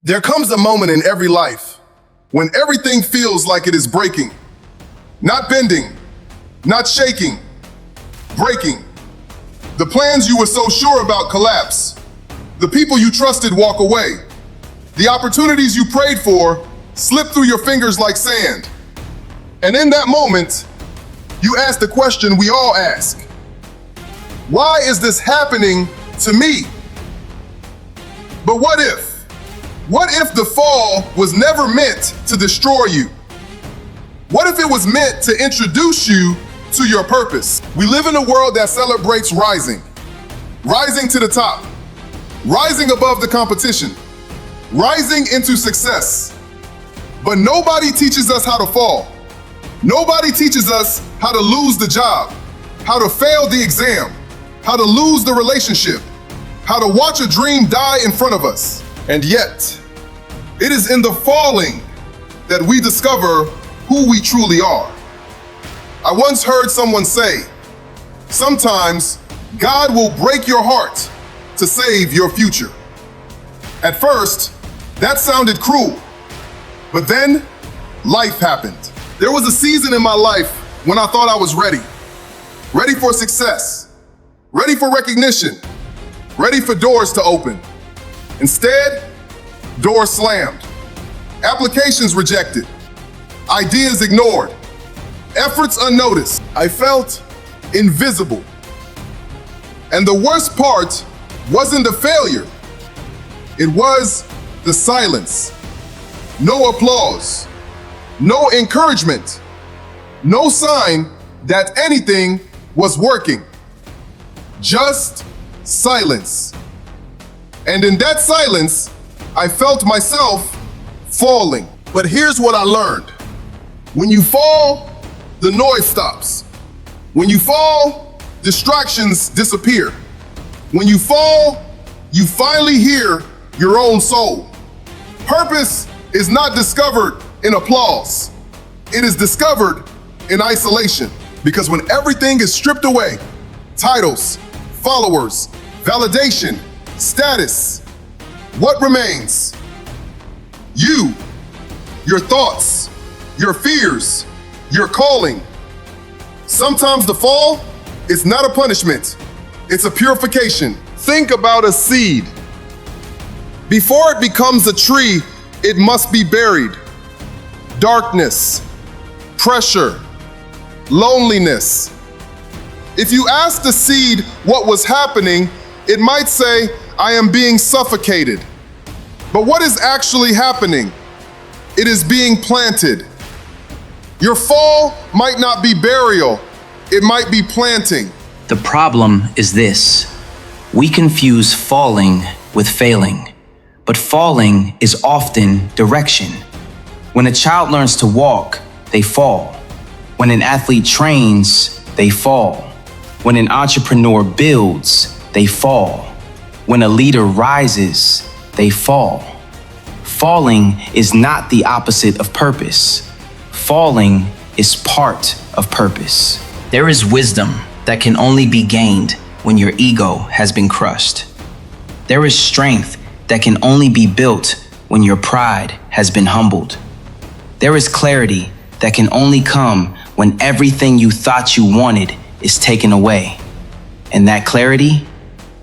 There comes a moment in every life when everything feels like it is breaking, not bending, not shaking, breaking. The plans you were so sure about collapse. The people you trusted walk away. The opportunities you prayed for slip through your fingers like sand. And in that moment, you ask the question we all ask. Why is this happening to me? But what if? What if the fall was never meant to destroy you? What if it was meant to introduce you to your purpose? We live in a world that celebrates rising to the top, rising above the competition, rising into success. But nobody teaches us how to fall. Nobody teaches us how to lose the job, how to fail the exam, how to lose the relationship, how to watch a dream die in front of us. And yet, it is in the falling that we discover who we truly are. I once heard someone say, sometimes God will break your heart to save your future. At first, that sounded cruel, but then life happened. There was a season in my life when I thought I was ready for success, ready for recognition, ready for doors to open. Instead, doors slammed, applications rejected, ideas ignored, efforts unnoticed. I felt invisible. And the worst part wasn't the failure. It was the silence. No applause, no encouragement, no sign that anything was working. Just silence. And in that silence, I felt myself falling. But here's what I learned. When you fall, the noise stops. When you fall, distractions disappear. When you fall, you finally hear your own soul. Purpose is not discovered in applause. It is discovered in isolation. Because when everything is stripped away, titles, followers, validation, status, what remains? You, your thoughts, your fears, your calling. Sometimes the fall is not a punishment, it's a purification. Think about a seed. Before it becomes a tree, it must be buried. Darkness, pressure, loneliness. If you ask the seed what was happening, it might say, I am being suffocated. But what is actually happening? It is being planted. Your fall might not be burial, it might be planting. The problem is this. We confuse falling with failing, but falling is often direction. When a child learns to walk, they fall. When an athlete trains, they fall. When an entrepreneur builds, they fall. When a leader rises, they fall. Falling is not the opposite of purpose. Falling is part of purpose. There is wisdom that can only be gained when your ego has been crushed. There is strength that can only be built when your pride has been humbled. There is clarity that can only come when everything you thought you wanted is taken away. And that clarity,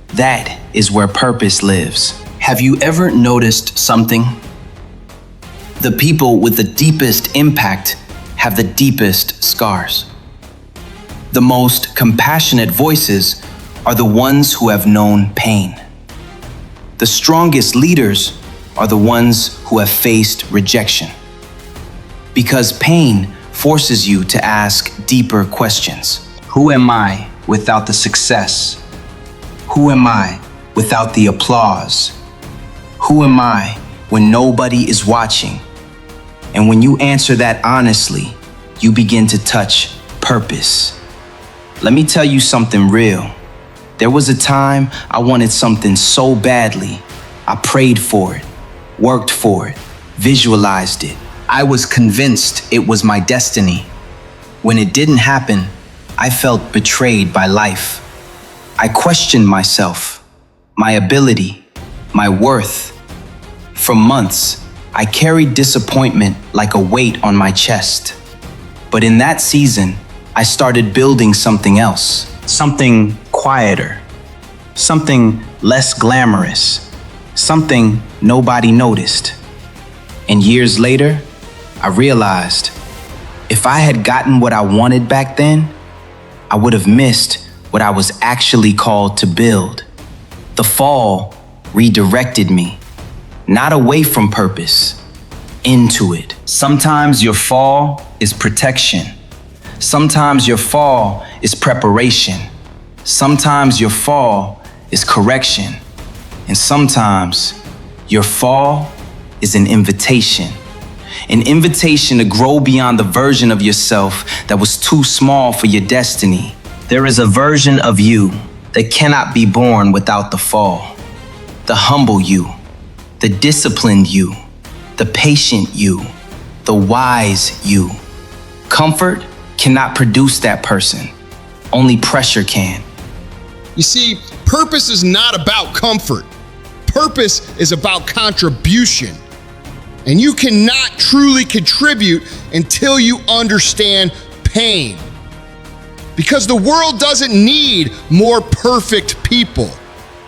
that is where purpose lives. Have you ever noticed something? The people with the deepest impact have the deepest scars. The most compassionate voices are the ones who have known pain. The strongest leaders are the ones who have faced rejection. Because pain forces you to ask deeper questions. Who am I without the success? Who am I without the applause? Who am I when nobody is watching? And when you answer that honestly, you begin to touch purpose. Let me tell you something real. There was a time I wanted something so badly. I prayed for it, worked for it, visualized it. I was convinced it was my destiny. When it didn't happen, I felt betrayed by life. I questioned myself, my ability, my worth. For months, I carried disappointment like a weight on my chest. But in that season, I started building something else, something quieter, something less glamorous, something nobody noticed. And years later, I realized if I had gotten what I wanted back then, I would have missed what I was actually called to build. The fall redirected me, not away from purpose, into it. Sometimes your fall is protection. Sometimes your fall is preparation. Sometimes your fall is correction. And sometimes your fall is an invitation to grow beyond the version of yourself that was too small for your destiny. There is a version of you that cannot be born without the fall. The humble you, the disciplined you, the patient you, the wise you. Comfort cannot produce that person. Only pressure can. You see, purpose is not about comfort. Purpose is about contribution. And you cannot truly contribute until you understand pain. Because the world doesn't need more perfect people.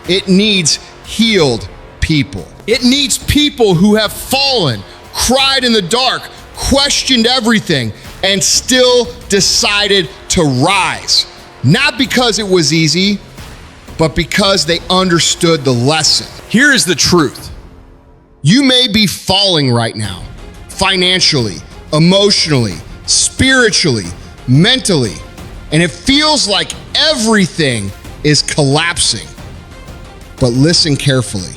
It needs healed people. It needs people who have fallen, cried in the dark, questioned everything, and still decided to rise. Not because it was easy, but because they understood the lesson. Here is the truth. You may be falling right now, financially, emotionally, spiritually, mentally, and it feels like everything is collapsing. But listen carefully.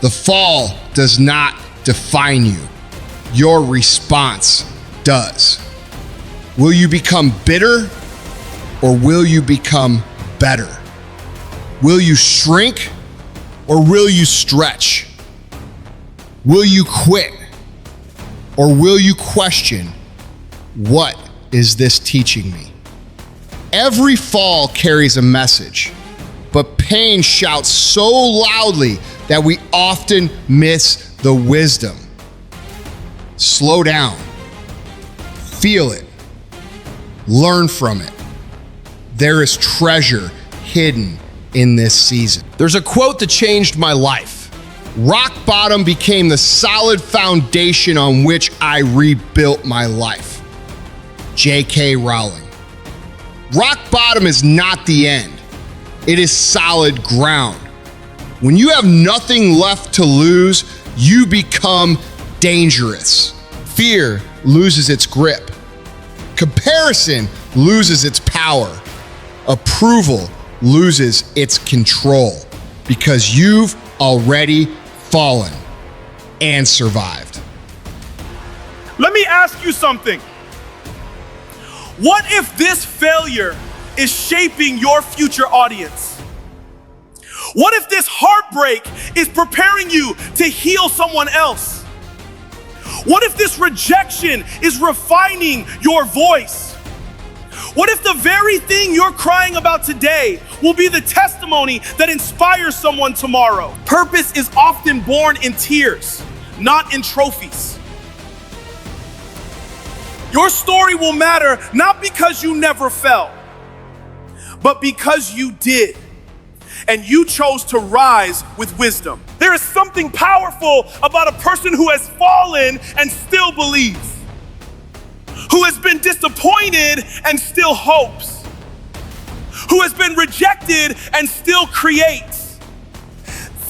The fall does not define you. Your response does. Will you become bitter or will you become better? Will you shrink or will you stretch? Will you quit or will you question, what is this teaching me? Every fall carries a message, but pain shouts so loudly that we often miss the wisdom. Slow down, feel it, learn from it. There is treasure hidden in this season. There's a quote that changed my life. Rock bottom became the solid foundation on which I rebuilt my life. J.K. Rowling. Rock bottom is not the end. It is solid ground. When you have nothing left to lose, you become dangerous. Fear loses its grip. Comparison loses its power. Approval loses its control because you've already fallen and survived. Let me ask you something. What if this failure is shaping your future audience? What if this heartbreak is preparing you to heal someone else? What if this rejection is refining your voice? What if the very thing you're crying about today will be the testimony that inspires someone tomorrow? Purpose is often born in tears, not in trophies. Your story will matter not because you never fell, but because you did, and you chose to rise with wisdom. There is something powerful about a person who has fallen and still believes, who has been disappointed and still hopes, who has been rejected and still creates.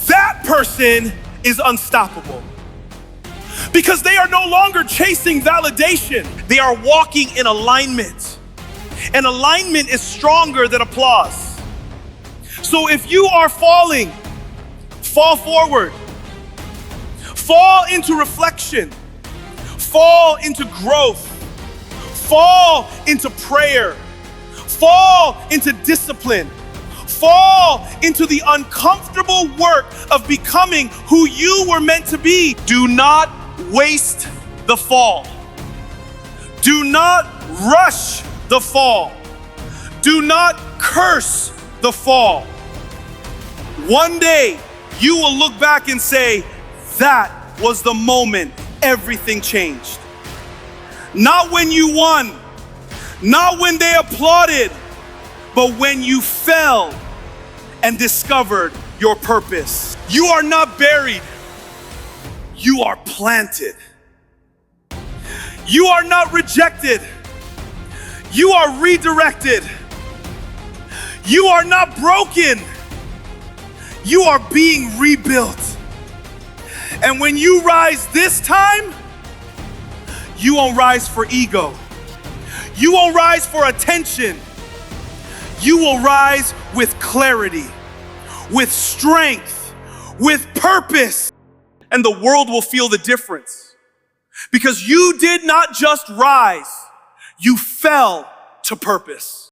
That person is unstoppable because they are no longer chasing validation. They are walking in alignment, and alignment is stronger than applause. So if you are falling, fall forward, fall into reflection, fall into growth, fall into prayer, fall into discipline, fall into the uncomfortable work of becoming who you were meant to be. Do not waste the fall. Do not rush the fall. Do not curse the fall. One day, you will look back and say, that was the moment everything changed. Not when you won, not when they applauded, but when you fell and discovered your purpose. You are not buried, you are planted. You are not rejected, you are redirected. You are not broken, you are being rebuilt. And when you rise this time, you won't rise for ego. You won't rise for attention. You will rise with clarity, with strength, with purpose. And the world will feel the difference. Because you did not just rise, you fell to purpose.